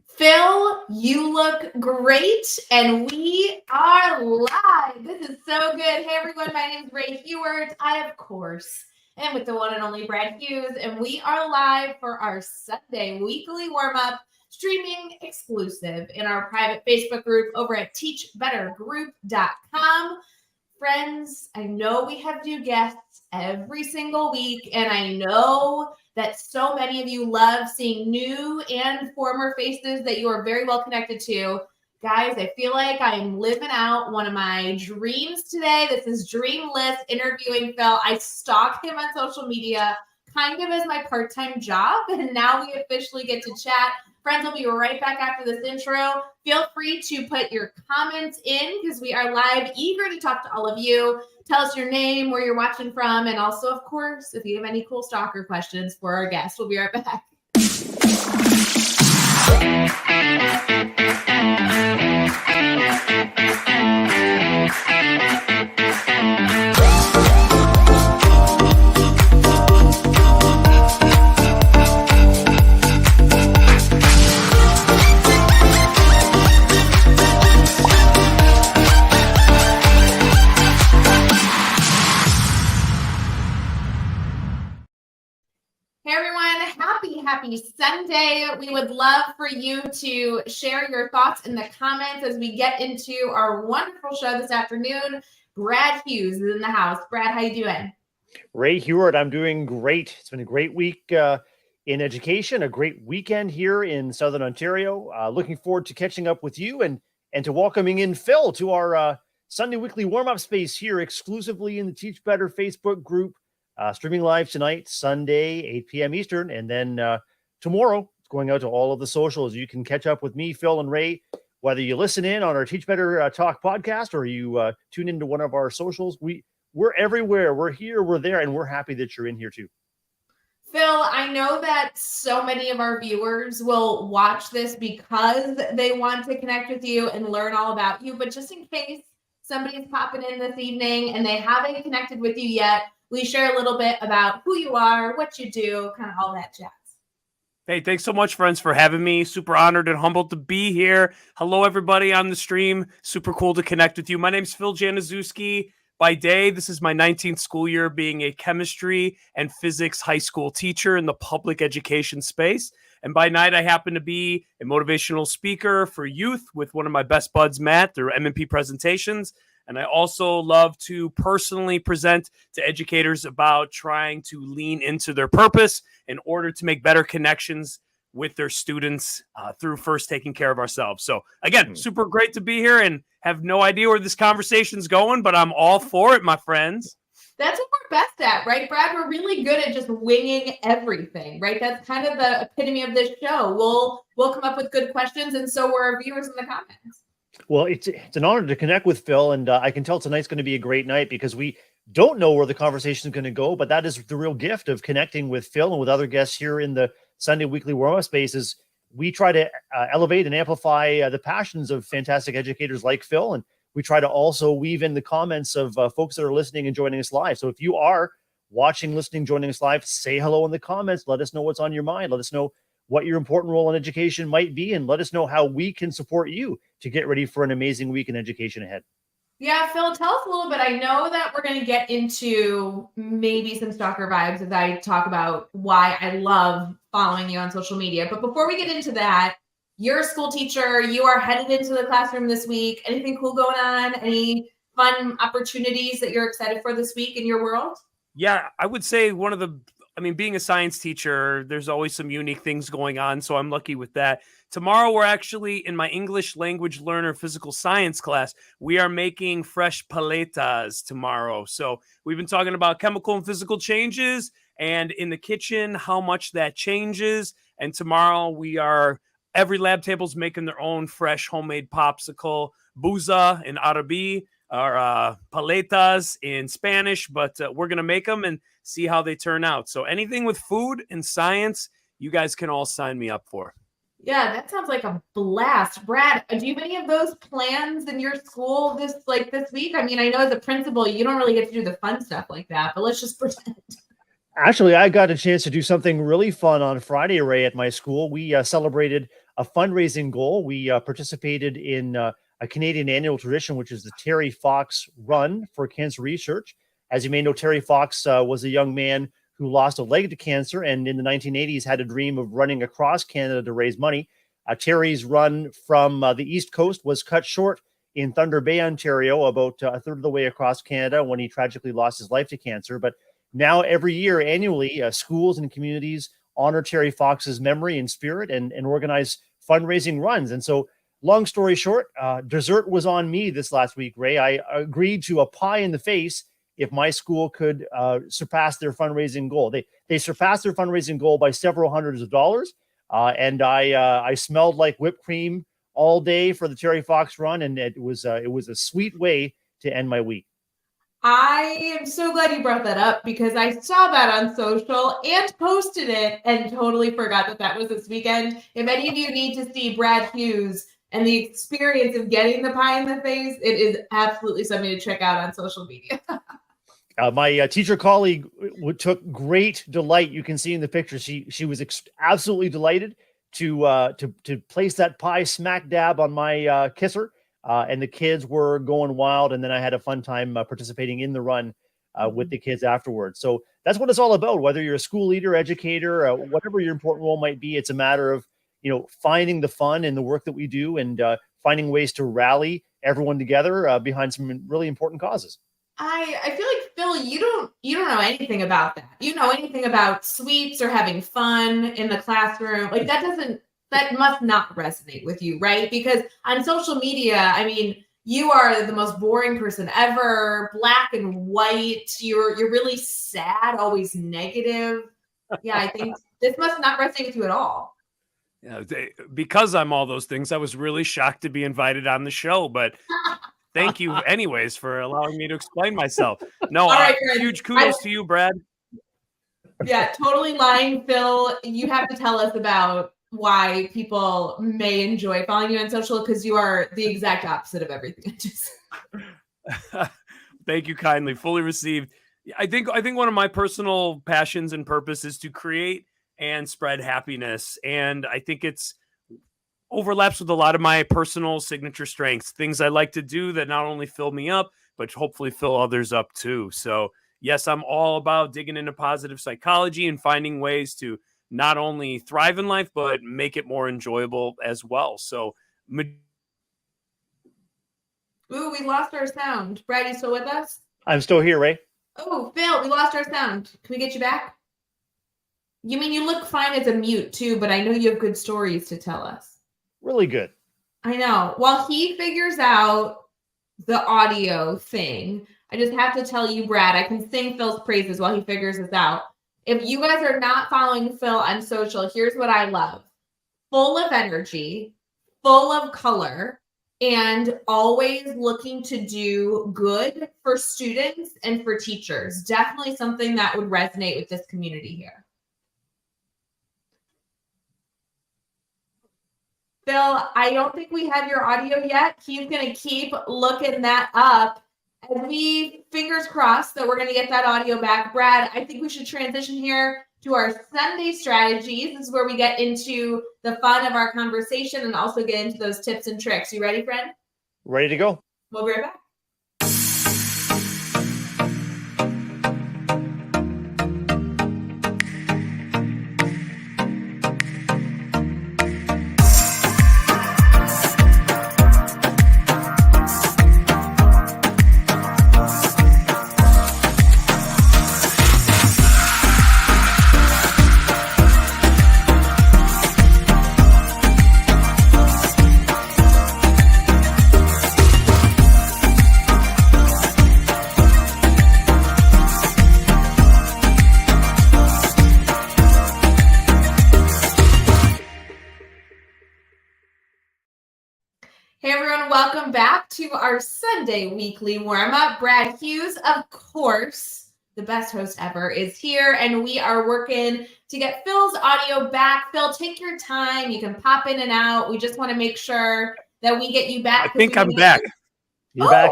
Phil, you look great, and we are live. This is so good. Hey, everyone, my name is Ray Hewart. I, of course, am with the one and only Brad Hughes, and we are live for our Sunday weekly warm-up, streaming exclusive in our private Facebook group over at teachbettergroup.com. Friends, I know we have new guests every single week, and I know that so many of you love seeing new and former faces that you are very well connected to. Guys, I feel like I'm living out one of my dreams today. This is Dreamless interviewing Phil. I stalk him on social media kind of as my part-time job, and now we officially get to chat. Friends, we'll be right back after this intro. Feel free to put your comments in because we are live, eager to talk to all of you. Tell us your name, where you're watching from, and also, of course, if you have any cool stalker questions for our guests. We'll be right back. Happy Sunday. We would love for you to share your thoughts in the comments as we get into our wonderful show this afternoon. Brad Hughes is in the house. Brad, how you doing? Ray Hewart, I'm doing great. It's been a great week in education, a great weekend here in Southern Ontario. Looking forward to catching up with you and to welcoming in Phil to our Sunday weekly warm-up space here exclusively in the Teach Better Facebook group. Streaming live tonight, Sunday, 8 p.m. Eastern, and then tomorrow it's going out to all of the socials. You can catch up with me, Phil, and Ray, whether you listen in on our Teach Better Talk podcast or you tune into one of our socials. We're everywhere. We're here, we're there, and we're happy that you're in here too. Phil, I know that so many of our viewers will watch this because they want to connect with you and learn all about you, but just in case somebody's popping in this evening and they haven't connected with you yet, we share a little bit about who you are, what you do, kind of all that jazz. Hey, thanks so much, friends, for having me. Super honored and humbled to be here. Hello, everybody on the stream. Super cool to connect with you. My name's Phil Januszewski. By day, this is my 19th school year being a chemistry and physics high school teacher in the public education space. And by night, I happen to be a motivational speaker for youth with one of my best buds, Matt, through M&P presentations. And I also love to personally present to educators about trying to lean into their purpose in order to make better connections with their students through first taking care of ourselves. So again, super great to be here and have no idea where this conversation's going, but I'm all for it, my friends. That's what we're best at, right, Brad? We're really good at just winging everything, right? That's kind of the epitome of this show. We'll come up with good questions, and so will our viewers in the comments. Well, it's an honor to connect with Phil, and I can tell tonight's going to be a great night because we don't know where the conversation is going to go, but that is the real gift of connecting with Phil and with other guests here in the Sunday weekly warm-up spaces. We try to elevate and amplify the passions of fantastic educators like Phil, and we try to also weave in the comments of folks that are listening and joining us live. So if you are watching, listening, joining us live, say hello in the comments. Let us know what's on your mind. Let us know what your important role in education might be, and let us know how we can support you to get ready for an amazing week in education ahead. Yeah, Phil, tell us a little bit. I know that we're going to get into maybe some stalker vibes as I talk about why I love following you on social media. But before we get into that, you're a school teacher. You are headed into the classroom this week. Anything cool going on? Any fun opportunities that you're excited for this week in your world? Yeah, I would say being a science teacher, there's always some unique things going on, so I'm lucky with that. Tomorrow, we're actually in my English language learner physical science class. We are making fresh paletas tomorrow. So we've been talking about chemical and physical changes and in the kitchen, how much that changes. And tomorrow, every lab table's making their own fresh homemade popsicle, buza in Arabi, or paletas in Spanish, but we're going to make them and see how they turn out. So anything with food and science, you guys can all sign me up for. Yeah, that sounds like a blast. Brad, do you have any of those plans in your school this week? I mean, I know as a principal, you don't really get to do the fun stuff like that, but let's just pretend. Actually, I got a chance to do something really fun on Friday, Ray, at my school. We celebrated a fundraising goal. We participated in a Canadian annual tradition, which is the Terry Fox Run for Cancer Research. As you may know, Terry Fox was a young man who lost a leg to cancer and in the 1980s had a dream of running across Canada to raise money. Terry's run from the East Coast was cut short in Thunder Bay, Ontario, about a third of the way across Canada when he tragically lost his life to cancer. But now, every year, annually, schools and communities honor Terry Fox's memory and spirit and organize fundraising runs. And so, long story short, dessert was on me this last week, Ray. I agreed to a pie in the face if my school could surpass their fundraising goal. They surpassed their fundraising goal by several hundreds of dollars. And I smelled like whipped cream all day for the Terry Fox run. And it was a sweet way to end my week. I am so glad you brought that up because I saw that on social and posted it and totally forgot that was this weekend. If any of you need to see Brad Hughes and the experience of getting the pie in the face, it is absolutely something to check out on social media. My teacher colleague took great delight. You can see in the picture, she was absolutely delighted to place that pie smack dab on my kisser. And the kids were going wild. And then I had a fun time participating in the run with the kids afterwards. So that's what it's all about. Whether you're a school leader, educator, whatever your important role might be, it's a matter of, finding the fun in the work that we do and finding ways to rally everyone together behind some really important causes. I feel like, Phil, you don't know anything about that. You know anything about sweets or having fun in the classroom? Like that must not resonate with you, right? Because on social media, I mean, you are the most boring person ever, black and white. You're really sad, always negative. Yeah, I think this must not resonate with you at all. Yeah, because I'm all those things, I was really shocked to be invited on the show, but thank you anyways for allowing me to explain myself. No, right, huge kudos to you, Brad. Yeah, totally lying, Phil. You have to tell us about why people may enjoy following you on social, because you are the exact opposite of everything I just said. Thank you kindly. Fully received. I think one of my personal passions and purpose is to create and spread happiness. And I think it's overlaps with a lot of my personal signature strengths, things I like to do that not only fill me up, but hopefully fill others up too. So yes, I'm all about digging into positive psychology and finding ways to not only thrive in life, but make it more enjoyable as well. So, ooh, we lost our sound. Brad, you still with us? I'm still here, Ray. Oh, Phil, we lost our sound. Can we get you back? You mean you look fine as a mute too, but I know you have good stories to tell us. Really good. I know. While he figures out the audio thing, I just have to tell you, Brad, I can sing Phil's praises while he figures this out. If you guys are not following Phil on social, here's what I love. Full of energy, full of color, and always looking to do good for students and for teachers. Definitely something that would resonate with this community here. Phil, I don't think we have your audio yet. He's going to keep looking that up. And we, fingers crossed that we're going to get that audio back. Brad, I think we should transition here to our Sunday strategies. This is where we get into the fun of our conversation and also get into those tips and tricks. You ready, friend? Ready to go. We'll be right back. Hey everyone, welcome back to our Sunday weekly warm-up. Brad Hughes, of course, the best host ever, is here, and we are working to get Phil's audio back. Phil, take your time. You can pop in and out. We just want to make sure that we get you back. I think I'm back. You're back.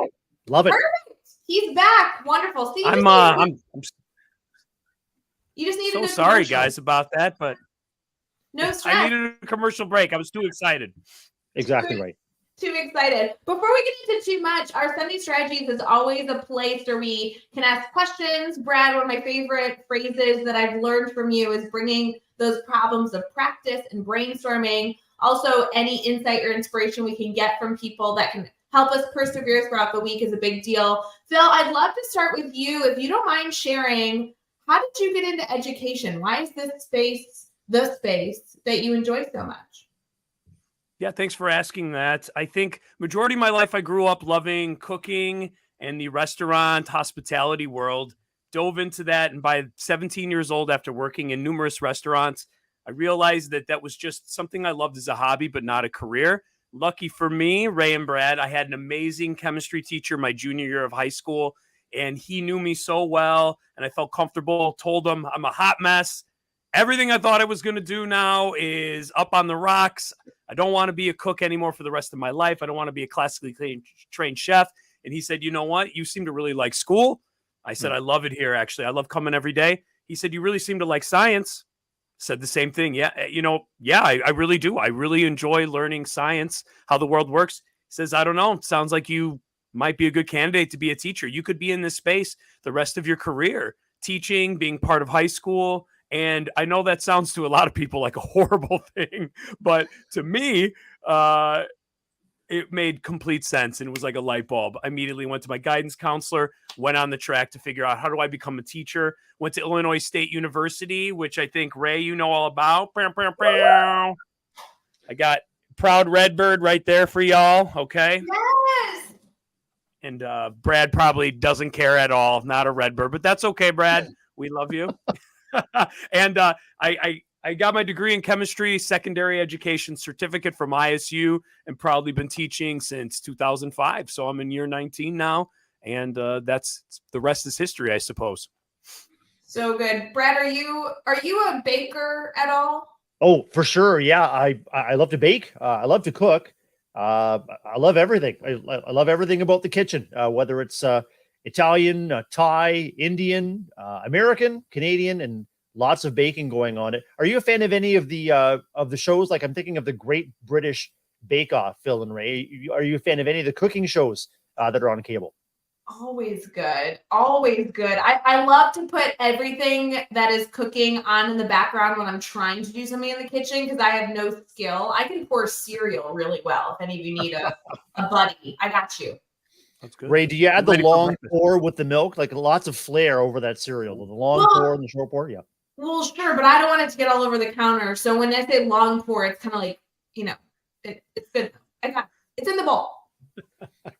Love it. Perfect. He's back. Wonderful. See, You just needed So a sorry, commercial. guys, about that, but No I stress. needed a commercial break. I was too excited. Exactly right. Too excited. Before we get into too much, our Sunday Strategies is always a place where we can ask questions. Brad, one of my favorite phrases that I've learned from you is bringing those problems of practice and brainstorming. Also, any insight or inspiration we can get from people that can help us persevere throughout the week is a big deal. Phil, I'd love to start with you. If you don't mind sharing, how did you get into education? Why is this space the space that you enjoy so much? Yeah, thanks for asking that. I think majority of my life I grew up loving cooking and the restaurant hospitality world. Dove into that, and by 17 years old, after working in numerous restaurants, I realized that that was just something I loved as a hobby, but not a career. Lucky for me, Ray and Brad, I had an amazing chemistry teacher my junior year of high school, and he knew me so well, and I felt comfortable. Told him I'm a hot mess. Everything I thought I was going to do now is up on the rocks. I don't want to be a cook anymore for the rest of my life. I don't want to be a classically trained chef. And he said, you know what? You seem to really like school. I said, I love it here, actually. I love coming every day. He said, you really seem to like science. Said the same thing. Yeah, I really do. I really enjoy learning science, how the world works. He says, I don't know. Sounds like you might be a good candidate to be a teacher. You could be in this space the rest of your career, teaching, being part of high school. And I know that sounds to a lot of people like a horrible thing, but to me, it made complete sense. And it was like a light bulb. I immediately went to my guidance counselor, went on the track to figure out how do I become a teacher, went to Illinois State University, which I think, Ray, you know all about. I got proud Redbird right there for y'all. Okay. Yes. And Brad probably doesn't care at all. Not a Redbird, but that's okay, Brad. We love you. And I got my degree in chemistry, secondary education certificate from ISU, and proudly been teaching since 2005. So I'm in year 19 now, and that's the rest is history, I suppose. So good. Brad, are you a baker at all? Oh, for sure. Yeah, I love to bake. I love to cook. I love everything. I love everything about the kitchen, whether it's Italian, Thai, Indian, American, Canadian, and lots of baking going on. It. Are you a fan of any of the shows? Like I'm thinking of the Great British Bake Off, Phil and Ray. Are you a fan of any of the cooking shows that are on cable? Always good. Always good. I love to put everything that is cooking on in the background when I'm trying to do something in the kitchen because I have no skill. I can pour cereal really well. If any of you need a buddy, I got you. That's good. Ray, do you add the long pour with the milk? Like lots of flair over that cereal. The long pour and the short pour? Yeah. Well, sure, but I don't want it to get all over the counter. So when I say long pour, it's kind of like, it's good. It's in the bowl.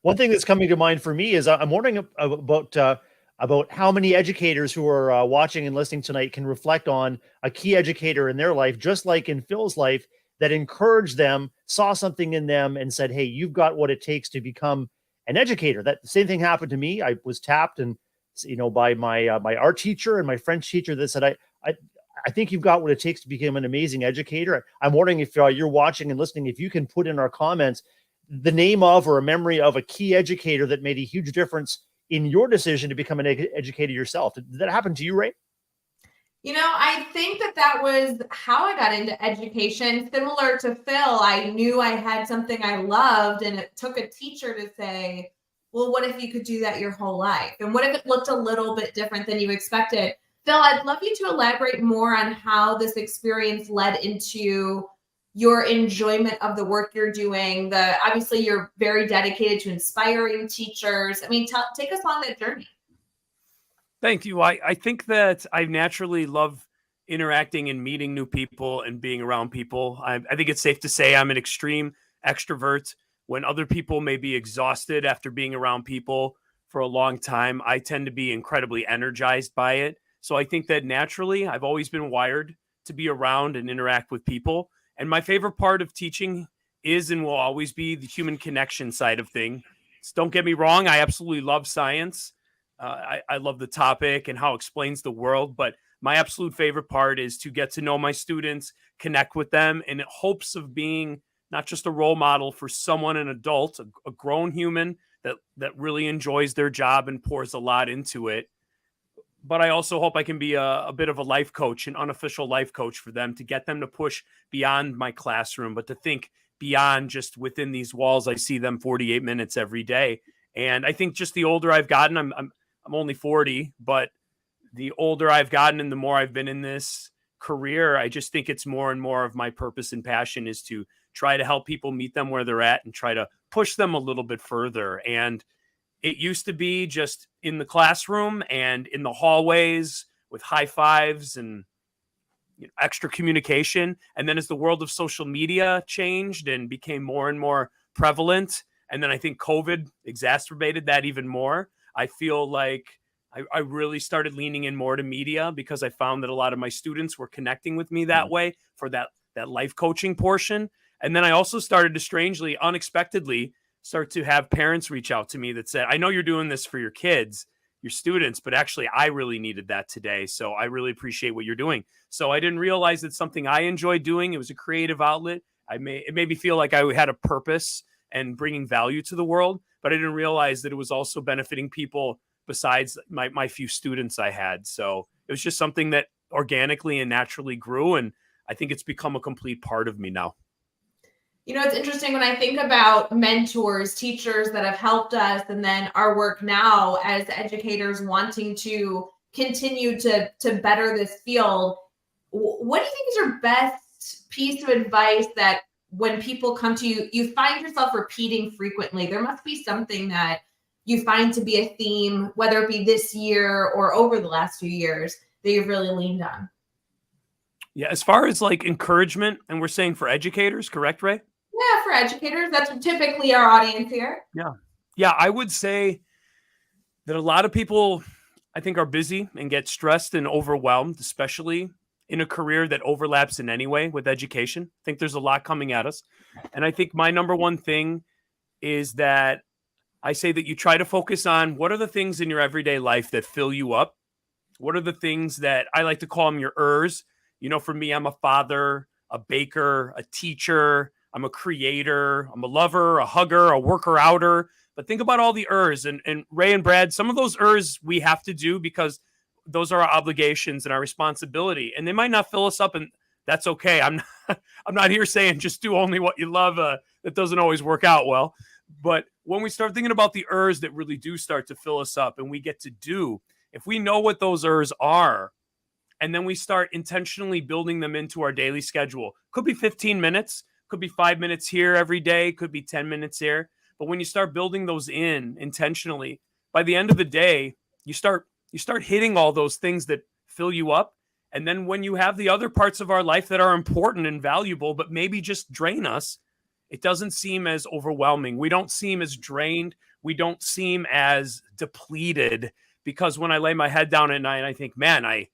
One thing that's coming to mind for me is I'm wondering about how many educators who are watching and listening tonight can reflect on a key educator in their life, just like in Phil's life, that encouraged them, saw something in them, and said, "Hey, you've got what it takes to become an educator." That same thing happened to me. I was tapped and by my my art teacher and my French teacher that said, I think you've got what it takes to become an amazing educator. I'm wondering if you're watching and listening, if you can put in our comments the name of or a memory of a key educator that made a huge difference in your decision to become an educator yourself. Did that happen to you, Ray? I think that was how I got into education. Similar to Phil, I knew I had something I loved, and it took a teacher to say, well, what if you could do that your whole life? And what if it looked a little bit different than you expected? Phil, I'd love you to elaborate more on how this experience led into your enjoyment of the work you're doing. Obviously, you're very dedicated to inspiring teachers. I mean, take us on that journey. Thank you. I think that I naturally love interacting and meeting new people and being around people. I think it's safe to say I'm an extreme extrovert. When other people may be exhausted after being around people for a long time, I tend to be incredibly energized by it. So I think that naturally I've always been wired to be around and interact with people. And my favorite part of teaching is and will always be the human connection side of things. Don't get me wrong. I absolutely love science. I love the topic and how it explains the world. But my absolute favorite part is to get to know my students, connect with them in hopes of being not just a role model for someone, an adult, a grown human that really enjoys their job and pours a lot into it. but I also hope I can be a bit of a life coach, an unofficial life coach for them, to get them to push beyond my classroom, but to think beyond just within these walls. I see them 48 minutes every day. And I think just the older I've gotten, I'm only 40, but the older I've gotten and the more I've been in this career, I just think it's more and more of my purpose and passion is to try to help people meet them where they're at and try to push them a little bit further. And it used to be just in the classroom and in the hallways with high fives and extra communication. And then as the world of social media changed and became more and more prevalent, and then I think COVID exacerbated that even more, I feel like I really started leaning in more to media because I found that a lot of my students were connecting with me that way for that life coaching portion. And then I also started to strangely, unexpectedly, start to have parents reach out to me that said, I know you're doing this for your kids, your students, but actually I really needed that today. So I really appreciate what you're doing. So I didn't realize it's something I enjoyed doing. It was a creative outlet. It made me feel like I had a purpose and bringing value to the world, but I didn't realize that it was also benefiting people besides my few students I had. So it was just something that organically and naturally grew. And I think it's become a complete part of me now. You know, it's interesting when I think about mentors, teachers that have helped us, and then our work now as educators wanting to continue to better this field. What do you think is your best piece of advice that when people come to you, you find yourself repeating frequently? There must be something that you find to be a theme, whether it be this year or over the last few years, that you've really leaned on. Yeah, as far as like encouragement, and we're saying for educators, correct, Ray? Yeah, for educators, that's typically our audience here. Yeah, I would say that a lot of people, I think, are busy and get stressed and overwhelmed, especially in a career that overlaps in any way with education. I think there's a lot coming at us. And I think my number one thing is that I say that you try to focus on what are the things in your everyday life that fill you up? What are the things that I like to call them your ers? You know, for me, I'm a father, a baker, a teacher, I'm a creator, I'm a lover, a hugger, a worker outer. But think about all the ers, and Ray and Brad, some of those ers we have to do because those are our obligations and our responsibility. And they might not fill us up, and that's okay. I'm not here saying just do only what you love. That doesn't always work out well. But when we start thinking about the ers that really do start to fill us up and we get to do, if we know what those ers are, and then we start intentionally building them into our daily schedule, could be 15 minutes, could be 5 minutes here every day, could be 10 minutes here. But when you start building those in intentionally, by the end of the day, you start hitting all those things that fill you up. And then when you have the other parts of our life that are important and valuable, but maybe just drain us, it doesn't seem as overwhelming. We don't seem as drained. We don't seem as depleted, because when I lay my head down at night, I think, man, I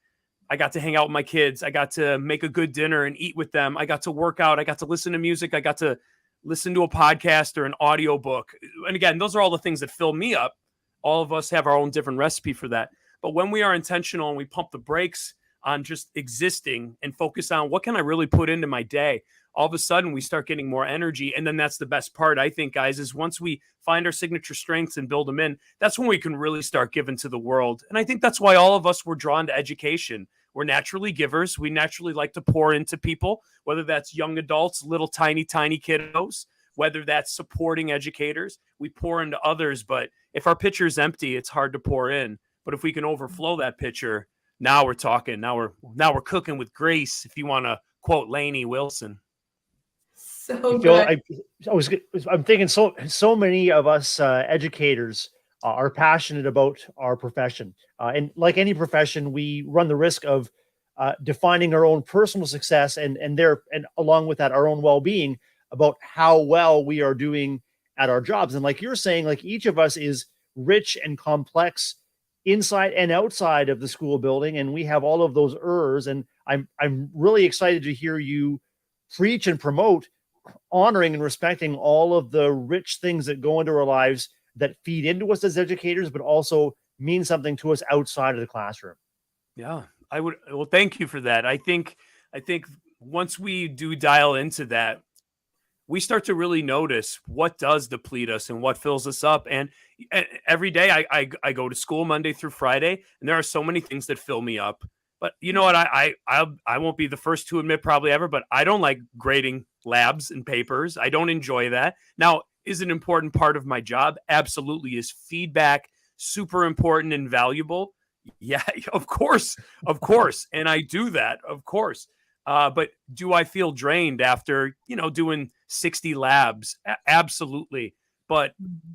got to hang out with my kids. I got to make a good dinner and eat with them. I got to work out. I got to listen to music. I got to listen to a podcast or an audio book. And again, those are all the things that fill me up. All of us have our own different recipe for that. But when we are intentional and we pump the brakes on just existing and focus on what can I really put into my day, all of a sudden we start getting more energy. And then that's the best part, I think, guys, is once we find our signature strengths and build them in, that's when we can really start giving to the world. And I think that's why all of us were drawn to education. We're naturally givers. We naturally like to pour into people, whether that's young adults, little tiny kiddos, whether that's supporting educators. We pour into others, but if our pitcher's empty, it's hard to pour in. But if we can overflow that pitcher, now we're talking. Now we're cooking with grace, if you want to quote Lainey Wilson. So good. I'm thinking so many of us educators are passionate about our profession. And like any profession, we run the risk of defining our own personal success and along with that, our own well-being about how well we are doing at our jobs. And like you're saying, like each of us is rich and complex inside and outside of the school building. And we have all of those ers. And I'm really excited to hear you preach and promote honoring and respecting all of the rich things that go into our lives that feed into us as educators, but also mean something to us outside of the classroom. Yeah, I would. Well, thank you for that. I think once we do dial into that, we start to really notice what does deplete us and what fills us up. And every day I go to school Monday through Friday, and there are so many things that fill me up. But you know what? I won't be the first to admit probably ever, but I don't like grading labs and papers. I don't enjoy that. Now, is an important part of my job? Absolutely. Is feedback super important and valuable? Yeah, of course. And I do that, of course. But do I feel drained after, doing 60 labs? Absolutely. But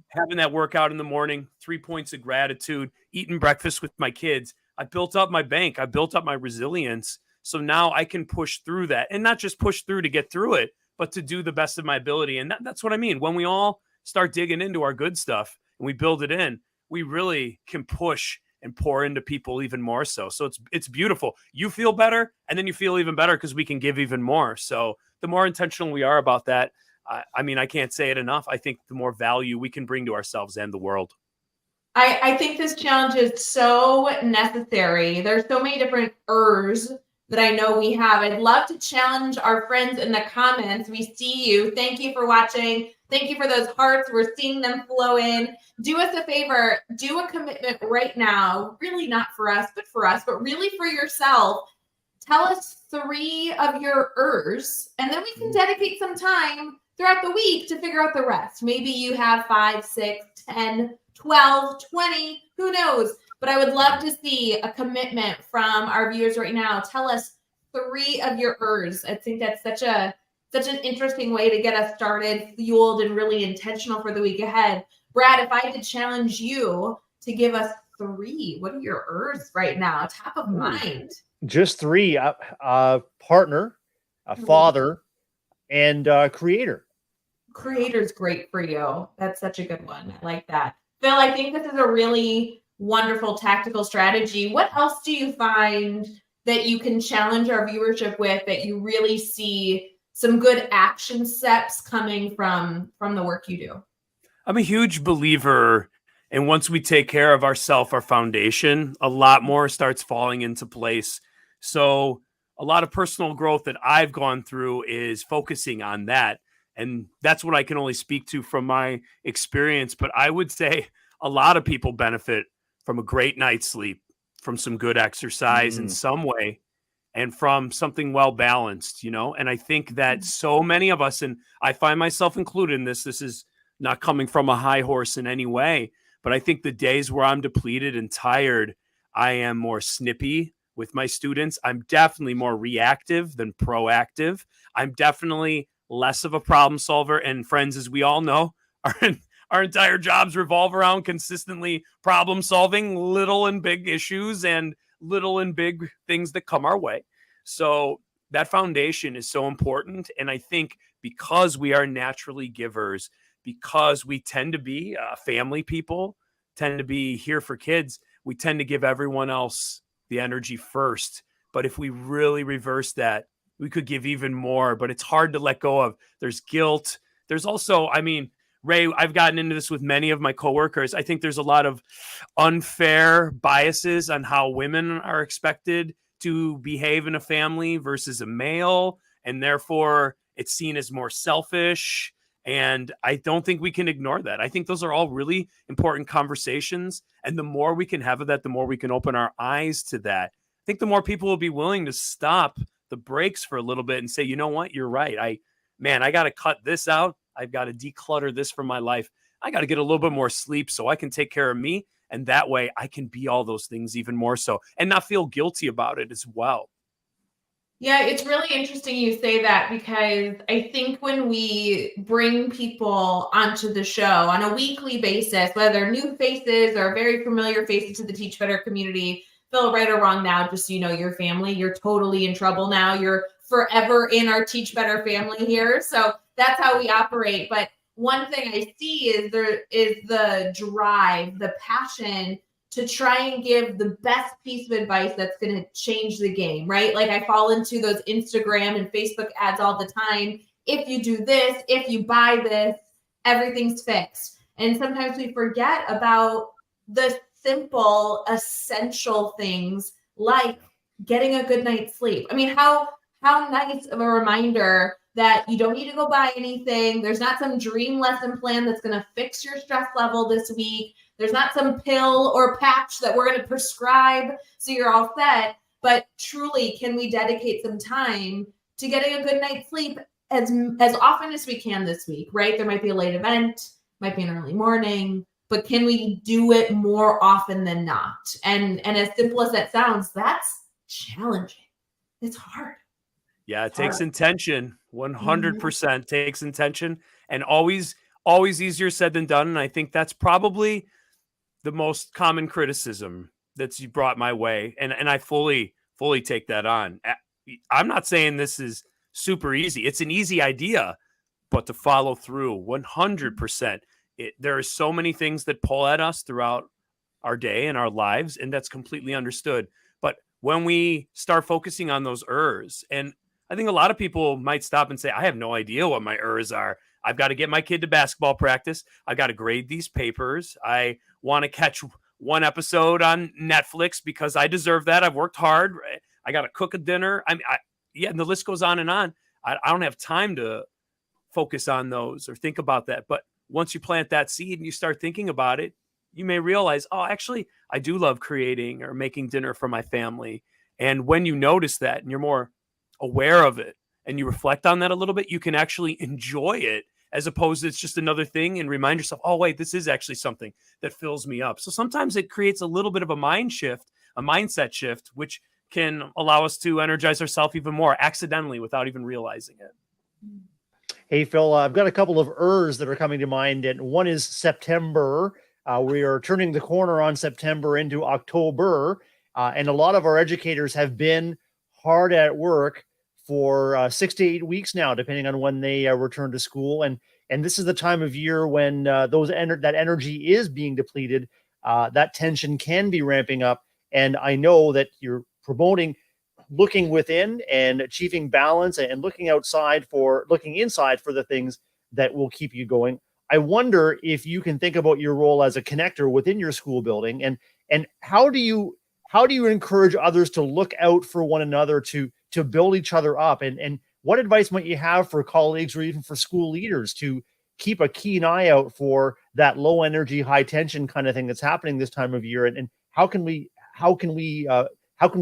having that workout in the morning, 3 points of gratitude, eating breakfast with my kids, I built up my bank. I built up my resilience. So now I can push through that, and not just push through to get through it, but to do the best of my ability. And that's what I mean. When we all start digging into our good stuff and we build it in, we really can push and pour into people even more so. So it's beautiful. You feel better, and then you feel even better because we can give even more. So the more intentional we are about that, I can't say it enough. I think the more value we can bring to ourselves and the world. I think this challenge is so necessary. There's so many different that I know we have. I'd love to challenge our friends in the comments. We see you. Thank you for watching. Thank you for those hearts. We're seeing them flow in. Do us a favor. Do a commitment right now. Really not for us, but really for yourself. Tell us 3 of your and then we can dedicate some time throughout the week to figure out the rest. Maybe you have 5, 6, 10, 12, 20, who knows? But I would love to see a commitment from our viewers right now. Tell us 3 of your I think that's such an interesting way to get us started, fueled, and really intentional for the week ahead. Brad, if I had to challenge you to give us 3, what are your right now? Top of mind. Just 3, partner, a father, and creator. Creator's great for you. That's such a good one. I like that. Phil, I think this is a really wonderful tactical strategy. What else do you find that you can challenge our viewership with, that you really see some good action steps coming from the work you do? I'm a huge believer, and once we take care of ourselves, our foundation, a lot more starts falling into place. So a lot of personal growth that I've gone through is focusing on that. And that's what I can only speak to from my experience. But I would say a lot of people benefit from a great night's sleep, from some good exercise in some way, and from something well balanced, And I think that so many of us, and I find myself included in this is not coming from a high horse in any way, but I think the days where I'm depleted and tired, I am more snippy with my students. I'm definitely more reactive than proactive. I'm definitely less of a problem solver. And friends, as we all know, our entire jobs revolve around consistently problem solving little and big issues and little and big things that come our way. So that foundation is so important. And I think because we are naturally givers, because we tend to be family people, tend to be here for kids, we tend to give everyone else the energy first. But if we really reverse that, we could give even more, but it's hard to let go of. There's guilt. There's also, Ray, I've gotten into this with many of my coworkers. I think there's a lot of unfair biases on how women are expected to behave in a family versus a male, and therefore it's seen as more selfish. And I don't think we can ignore that. I think those are all really important conversations. And the more we can have of that, the more we can open our eyes to that. I think the more people will be willing to stop the brakes for a little bit and say, you know what, you're right. I got to cut this out. I've got to declutter this from my life. I got to get a little bit more sleep so I can take care of me. And that way I can be all those things even more so and not feel guilty about it as well. Yeah, it's really interesting you say that, because I think when we bring people onto the show on a weekly basis, whether new faces or very familiar faces to the Teach Better community, Phil, right or wrong now, just so you know, your family, you're totally in trouble now. You're forever in our Teach Better family here. So that's how we operate. But one thing I see is there is the drive, the passion to try and give the best piece of advice that's going to change the game, right? Like I fall into those Instagram and Facebook ads all the time. If you do this, if you buy this, everything's fixed. And sometimes we forget about the simple, essential things like getting a good night's sleep. I mean, how nice of a reminder that you don't need to go buy anything. There's not some dream lesson plan that's going to fix your stress level this week. There's not some pill or patch that we're going to prescribe so you're all set. But truly, can we dedicate some time to getting a good night's sleep as often as we can this week, right? There might be a late event, might be an early morning, but can we do it more often than not? And as simple as that sounds, that's challenging. It's hard. Yeah, it takes intention. 100% takes intention, and always easier said than done. And I think that's probably the most common criticism that's you brought my way. And I fully take that on. I'm not saying this is super easy. It's an easy idea, but to follow through 100%. There are so many things that pull at us throughout our day and our lives, and that's completely understood. But when we start focusing on those ERs, and I think a lot of people might stop and say, I have no idea what my ERs are. I've got to get my kid to basketball practice. I got to grade these papers. I want to catch one episode on Netflix because I deserve that. I've worked hard. I got to cook a dinner. And the list goes on and on. I don't have time to focus on those or think about that. But once you plant that seed and you start thinking about it, you may realize, oh, actually, I do love creating or making dinner for my family. And when you notice that and you're more aware of it and you reflect on that a little bit, you can actually enjoy it as opposed to it's just another thing, and remind yourself, oh, wait, this is actually something that fills me up. So sometimes it creates a little bit of a mindset shift, which can allow us to energize ourselves even more accidentally without even realizing it. Hey, Phil, I've got a couple of ERs that are coming to mind, and one is September. We are turning the corner on September into October, and a lot of our educators have been hard at work for 6 to 8 weeks now, depending on when they return to school. And this is the time of year when that energy is being depleted. That tension can be ramping up. And I know that you're promoting looking within and achieving balance and looking inside for the things that will keep you going. I wonder if you can think about your role as a connector within your school building, and how do you encourage others to look out for one another to build each other up? And what advice might you have for colleagues or even for school leaders to keep a keen eye out for that low energy, high tension kind of thing that's happening this time of year? And how can we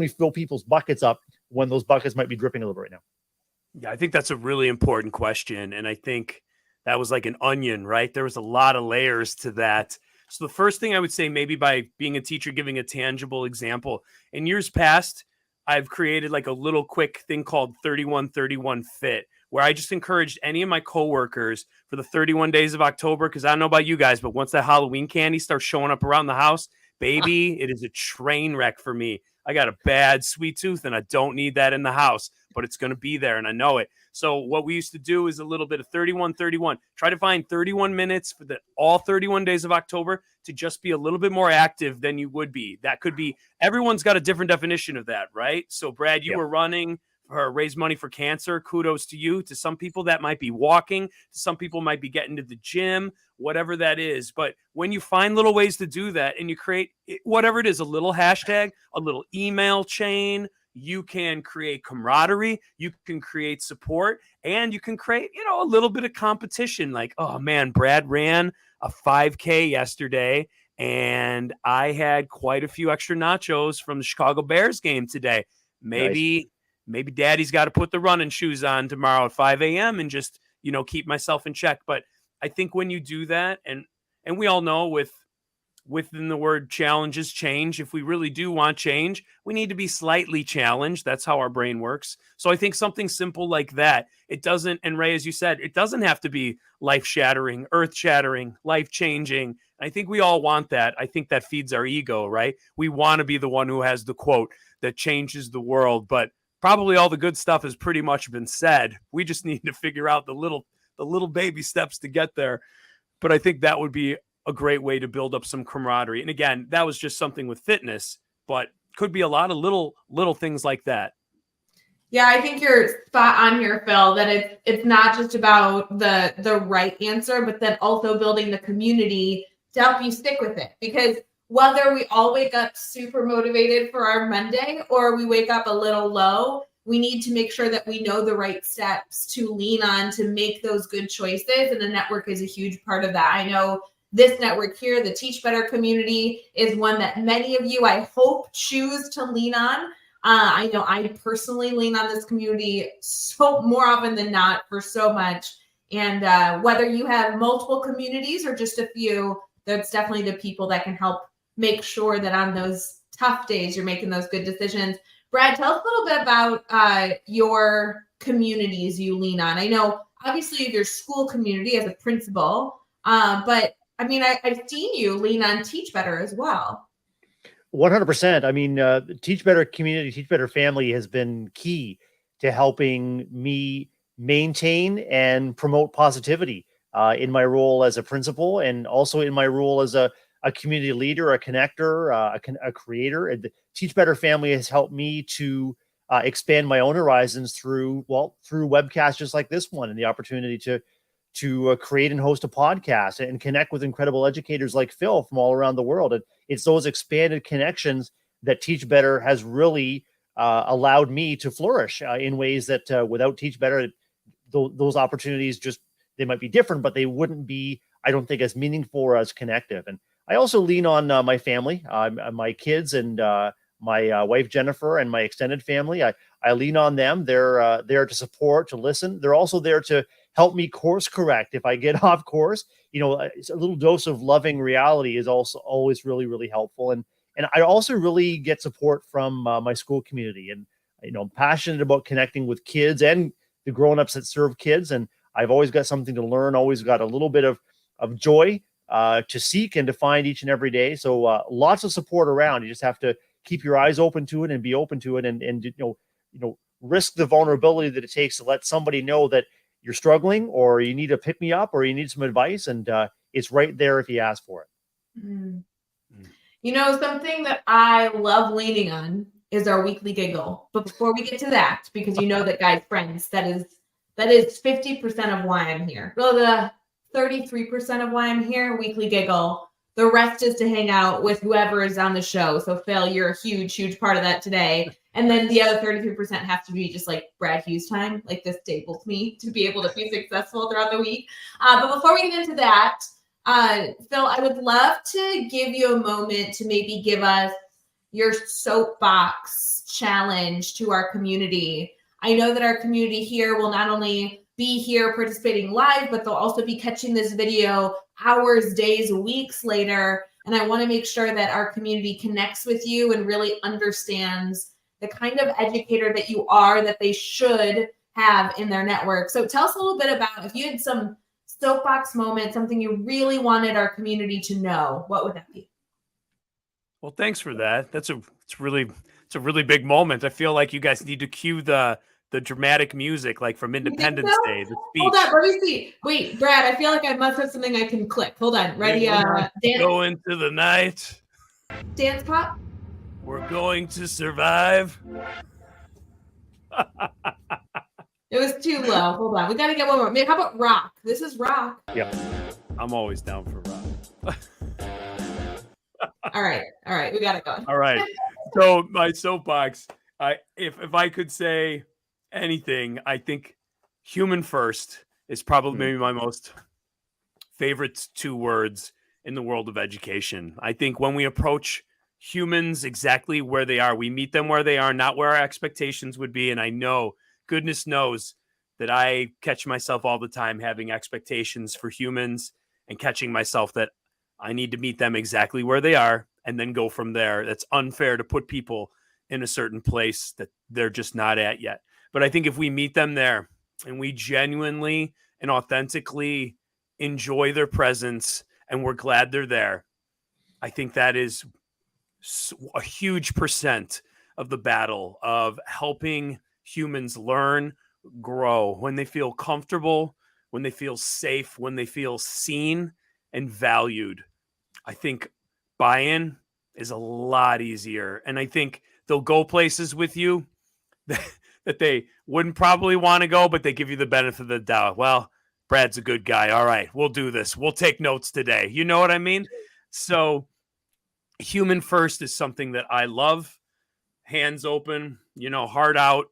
fill people's buckets up when those buckets might be dripping a little bit right now? Yeah, I think that's a really important question. And I think that was like an onion, right? There was a lot of layers to that. So the first thing I would say, maybe by being a teacher, giving a tangible example. In years past, I've created like a little quick thing called 3131 Fit, where I just encouraged any of my coworkers for the 31 days of October, because I don't know about you guys, but once that Halloween candy starts showing up around the house, baby, it is a train wreck for me. I got a bad sweet tooth and I don't need that in the house, but it's going to be there and I know it. So what we used to do is a little bit of 31-31. Try to find 31 minutes for all 31 days of October to just be a little bit more active than you would be. That could be, everyone's got a different definition of that, right? So Brad, you were running or raise money for cancer. Kudos to you. To some people that might be walking. To some people might be getting to the gym, whatever that is. But when you find little ways to do that and you create whatever it is, a little hashtag, a little email chain, you can create camaraderie, you can create support, and you can create, a little bit of competition. Like, oh man, Brad ran a 5K yesterday and I had quite a few extra nachos from the Chicago Bears game today. Maybe daddy's got to put the running shoes on tomorrow at 5 a.m. and just, keep myself in check. But I think when you do that, and we all know within the word challenges change, if we really do want change, we need to be slightly challenged. That's how our brain works. So I think something simple like that, it doesn't, and Ray, as you said, it doesn't have to be life-shattering, earth-shattering, life-changing. I think we all want that. I think that feeds our ego, right? We want to be the one who has the quote that changes the world, but probably all the good stuff has pretty much been said. We just need to figure out the little baby steps to get there. But I think that would be a great way to build up some camaraderie. And again, that was just something with fitness, but could be a lot of little things like that. Yeah, I think you're spot on here, Phil, that it's not just about the right answer, but then also building the community to help you stick with it. Because whether we all wake up super motivated for our Monday or we wake up a little low, we need to make sure that we know the right steps to lean on to make those good choices. And the network is a huge part of that. I know this network here, the Teach Better community, is one that many of you, I hope, choose to lean on. I know I personally lean on this community so more often than not for so much. And whether you have multiple communities or just a few, that's definitely the people that can help make sure that on those tough days, you're making those good decisions. Brad, tell us a little bit about your communities you lean on. I know obviously your school community as a principal, but I mean, I've seen you lean on Teach Better as well. 100%. I mean, Teach Better community, Teach Better family has been key to helping me maintain and promote positivity in my role as a principal, and also in my role as a community leader, a connector, a creator. And the Teach Better family has helped me to expand my own horizons through webcasts just like this one, and the opportunity to create and host a podcast and connect with incredible educators like Phil from all around the world. And it's those expanded connections that Teach Better has really allowed me to flourish in ways that without Teach Better, those opportunities they might be different, but they wouldn't be, I don't think, as meaningful or as connective. And I also lean on my family, my kids, and my wife, Jennifer, and my extended family. I lean on them. They're there to support, to listen. They're also there to help me course correct if I get off course. It's a little dose of loving reality is also always really, really helpful. And I also really get support from my school community. And, I'm passionate about connecting with kids and the grownups that serve kids. And I've always got something to learn, always got a little bit of joy to seek and to find each and every day. So lots of support around. You just have to keep your eyes open to it and be open to it, and risk the vulnerability that it takes to let somebody know that you're struggling, or you need a pick me up, or you need some advice, and it's right there if you ask for it. Mm. Something that I love leaning on is our weekly giggle. But before we get to that, because that, guys, friends, that is 50% of why I'm here. Well, the 33% of why I'm here, weekly giggle. The rest is to hang out with whoever is on the show. So Phil, you're a huge, huge part of that today. And then the other 33% has to be just like Brad Hughes time. Like, this staples me to be able to be successful throughout the week. But before we get into that, Phil, I would love to give you a moment to maybe give us your soapbox challenge to our community. I know that our community here will not only be here participating live, but they'll also be catching this video hours, days, weeks later. And I want to make sure that our community connects with you and really understands the kind of educator that you are, that they should have in their network. So tell us a little bit about, if you had some soapbox moment, something you really wanted our community to know, what would that be? Well, thanks for that. It's a really big moment. I feel like you guys need to cue the dramatic music, like from Independence Day, the speech. Hold on, let me see. Wait, Brad, I feel like I must have something I can click. Hold on. Ready? Dance. Go into the night. Dance pop. We're going to survive. It was too low. Hold on. We got to get one more. Maybe, how about rock? This is rock. Yeah. I'm always down for rock. All right. We got to go. All right. So my soapbox, if I could say anything, I think human first is probably maybe my most favorite two words in the world of education. I think when we approach humans exactly where they are, we meet them where they are, not where our expectations would be. And I know, goodness knows, that I catch myself all the time having expectations for humans and catching myself that I need to meet them exactly where they are and then go from there. That's unfair to put people in a certain place that they're just not at yet. But I think if we meet them there and we genuinely and authentically enjoy their presence and we're glad they're there, I think that is a huge percent of the battle of helping humans learn, grow, when they feel comfortable, when they feel safe, when they feel seen and valued. I think buy-in is a lot easier. And I think they'll go places with you that they wouldn't probably want to go, but they give you the benefit of the doubt. Well, Brad's a good guy. All right, we'll do this. We'll take notes today. You know what I mean? So human first is something that I love. Hands open, heart out.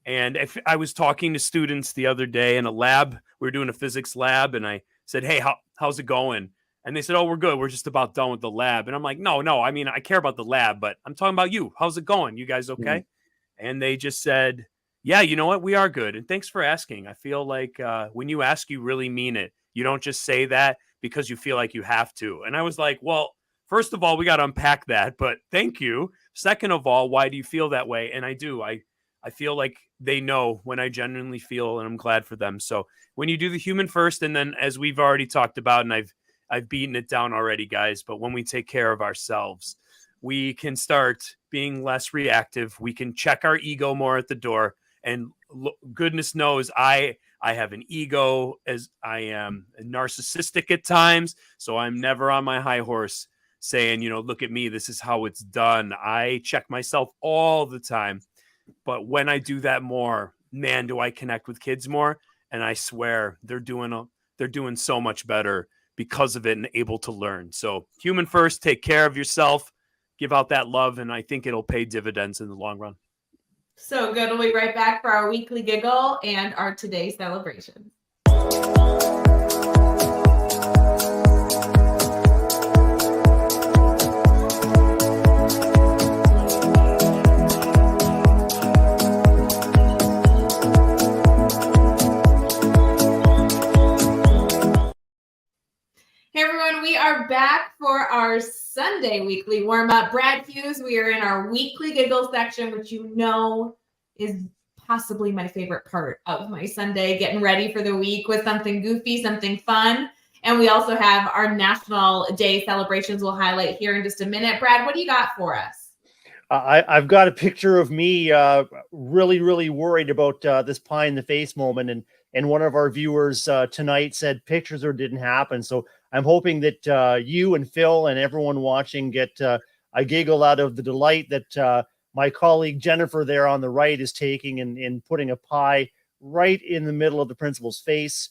And if I was talking to students the other day in a lab, we were doing a physics lab, and I said, "Hey, how's it going?" And they said, "Oh, we're good. We're just about done with the lab." And I'm like, "No, I mean, I care about the lab, but I'm talking about you. How's it going? You guys okay?" And they just said, "Yeah, you know what? We are good. And thanks for asking. I feel like when you ask, you really mean it. You don't just say that because you feel like you have to." And I was like, "Well, first of all, we got to unpack that, but thank you. Second of all, why do you feel that way?" And I do. I feel like they know when I genuinely feel, and I'm glad for them. So when you do the human first, and then as we've already talked about, and I've beaten it down already, guys, but when we take care of ourselves, we can start being less reactive. We can check our ego more at the door. And goodness knows I have an ego, as I am narcissistic at times. So I'm never on my high horse saying, look at me, this is how it's done. I check myself all the time. But when I do that more, man, do I connect with kids more. And I swear they're doing so much better because of it and able to learn. So human first, take care of yourself, give out that love, and I think it'll pay dividends in the long run. So good. We'll be right back for our weekly giggle and our today celebration. Hey everyone, we are back for our Sunday weekly warm-up. Brad Hughes, we are in our weekly giggle section, which is possibly my favorite part of my Sunday, getting ready for the week with something goofy, something fun. And we also have our National Day celebrations we'll highlight here in just a minute. Brad, what do you got for us? I've got a picture of me really, really worried about this pie in the face moment. And one of our viewers tonight said pictures or didn't happen. So I'm hoping that you and Phil and everyone watching get a giggle out of the delight that my colleague Jennifer there on the right is taking in putting a pie right in the middle of the principal's face.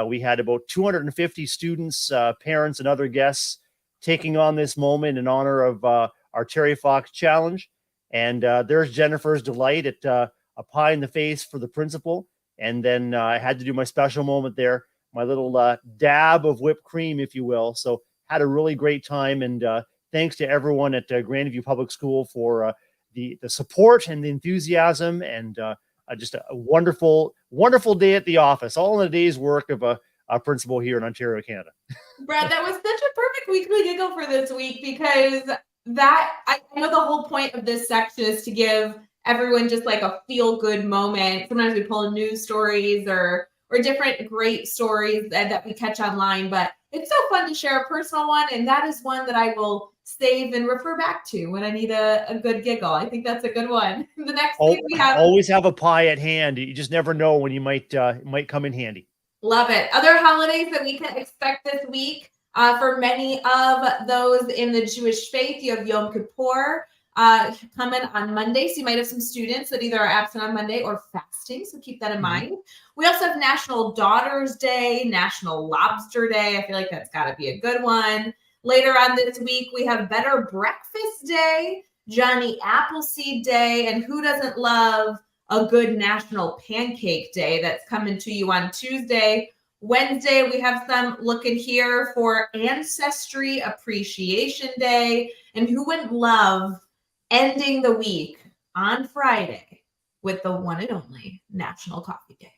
We had about 250 students, parents, and other guests taking on this moment in honor of our Terry Fox Challenge. And there's Jennifer's delight at a pie in the face for the principal. And then I had to do my special moment there, my little dab of whipped cream, if you will. So had a really great time. And thanks to everyone at Grandview Public School for the support and the enthusiasm, and just a wonderful, wonderful day at the office, all in a day's work of a principal here in Ontario, Canada. Brad, that was such a perfect weekly giggle for this week, because I know the whole point of this section is to give everyone just like a feel-good moment. Sometimes we pull in news stories or different great stories that we catch online, but it's so fun to share a personal one, and that is one that I will save and refer back to when I need a good giggle. I think that's a good one. The next thing we have, always have a pie at hand. You just never know when you might come in handy. Love it. Other holidays that we can expect this week. For many of those in the Jewish faith, you have Yom Kippur coming on Monday. So you might have some students that either are absent on Monday or fasting. So keep that in mind. We also have National Daughters Day, National Lobster Day. I feel like that's got to be a good one. Later on this week, we have Better Breakfast Day, Johnny Appleseed Day, and who doesn't love a good National Pancake Day that's coming to you on Tuesday. Wednesday, we have some looking here for Ancestry Appreciation Day. And who wouldn't love ending the week on Friday with the one and only National Coffee Day?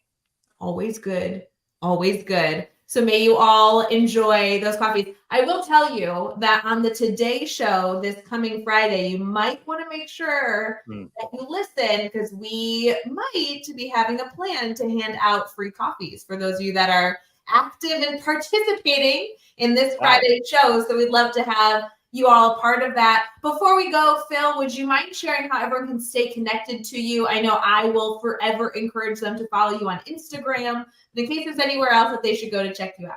Always good, always good. So may you all enjoy those coffees. I will tell you that on the Today Show this coming Friday, you might want to make sure that you listen, because we might be having a plan to hand out free coffees for those of you that are active and participating in this Friday show. So we'd love to have you all a part of that. Before we go, Phil, would you mind sharing how everyone can stay connected to you? I know I will forever encourage them to follow you on Instagram, but in case there's anywhere else that they should go to check you out.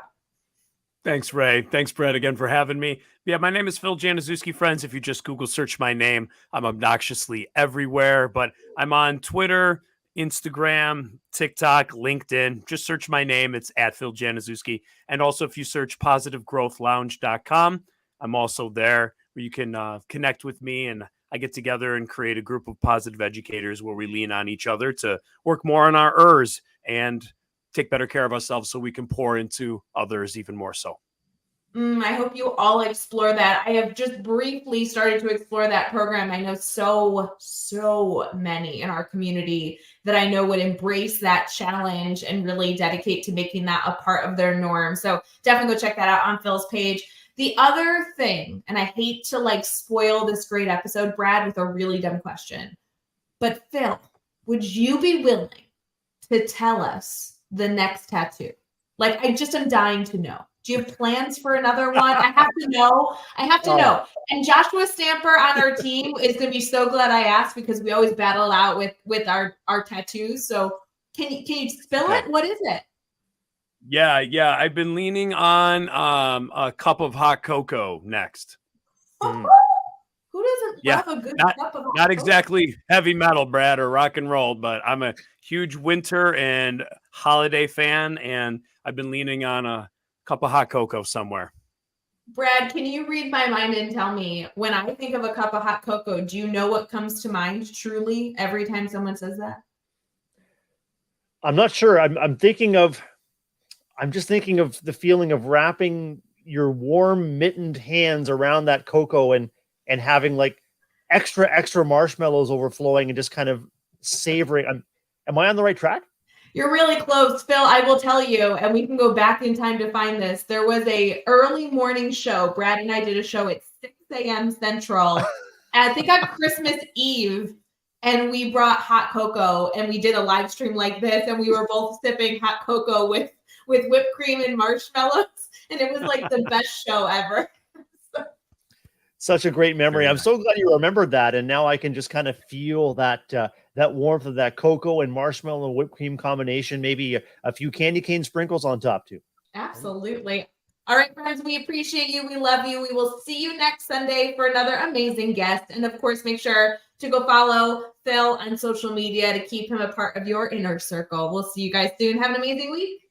Thanks, Ray. Thanks, Brett, again for having me. Yeah, my name is Phil Januszewski, friends. If you just Google search my name, I'm obnoxiously everywhere, but I'm on Twitter, Instagram, TikTok, LinkedIn. Just search my name. It's at Phil Januszewski. And also, if you search positivegrowthlounge.com, I'm also there where you can connect with me, and I get together and create a group of positive educators where we lean on each other to work more on our ERs and take better care of ourselves so we can pour into others even more so. I hope you all explore that. I have just briefly started to explore that program. I know so many in our community that I know would embrace that challenge and really dedicate to making that a part of their norm. So definitely go check that out on Phil's page. The other thing, and I hate to like spoil this great episode, Brad, with a really dumb question, but Phil, would you be willing to tell us the next tattoo? Like, I just am dying to know. Do you have plans for another one? I have to know. Know. And Joshua Stamper on our team is going to be so glad I asked, because we always battle out with our tattoos. So can you spill it? What is it? Yeah. I've been leaning on a cup of hot cocoa next. Who doesn't love a good cup of hot cocoa? Not exactly heavy metal, Brad, or rock and roll, but I'm a huge winter and holiday fan, and I've been leaning on a cup of hot cocoa somewhere. Brad, can you read my mind and tell me, when I think of a cup of hot cocoa, do you know what comes to mind truly every time someone says that? I'm not sure. I'm just thinking of the feeling of wrapping your warm mittened hands around that cocoa and having like extra marshmallows overflowing and just kind of savoring. Am I on the right track? You're really close, Phil. I will tell you, and we can go back in time to find this. There was a early morning show. Brad and I did a show at 6 a.m. Central, I think on Christmas Eve, and we brought hot cocoa, and we did a live stream like this, and we were both sipping hot cocoa with whipped cream and marshmallows, and it was like the best show ever. Such a great memory. I'm so glad you remembered that, and now I can just kind of feel that that warmth of that cocoa and marshmallow and whipped cream combination, maybe a few candy cane sprinkles on top too. Absolutely. All right, friends, we appreciate you. We love you. We will see you next Sunday for another amazing guest. And of course, make sure to go follow Phil on social media to keep him a part of your inner circle. We'll see you guys soon. Have an amazing week.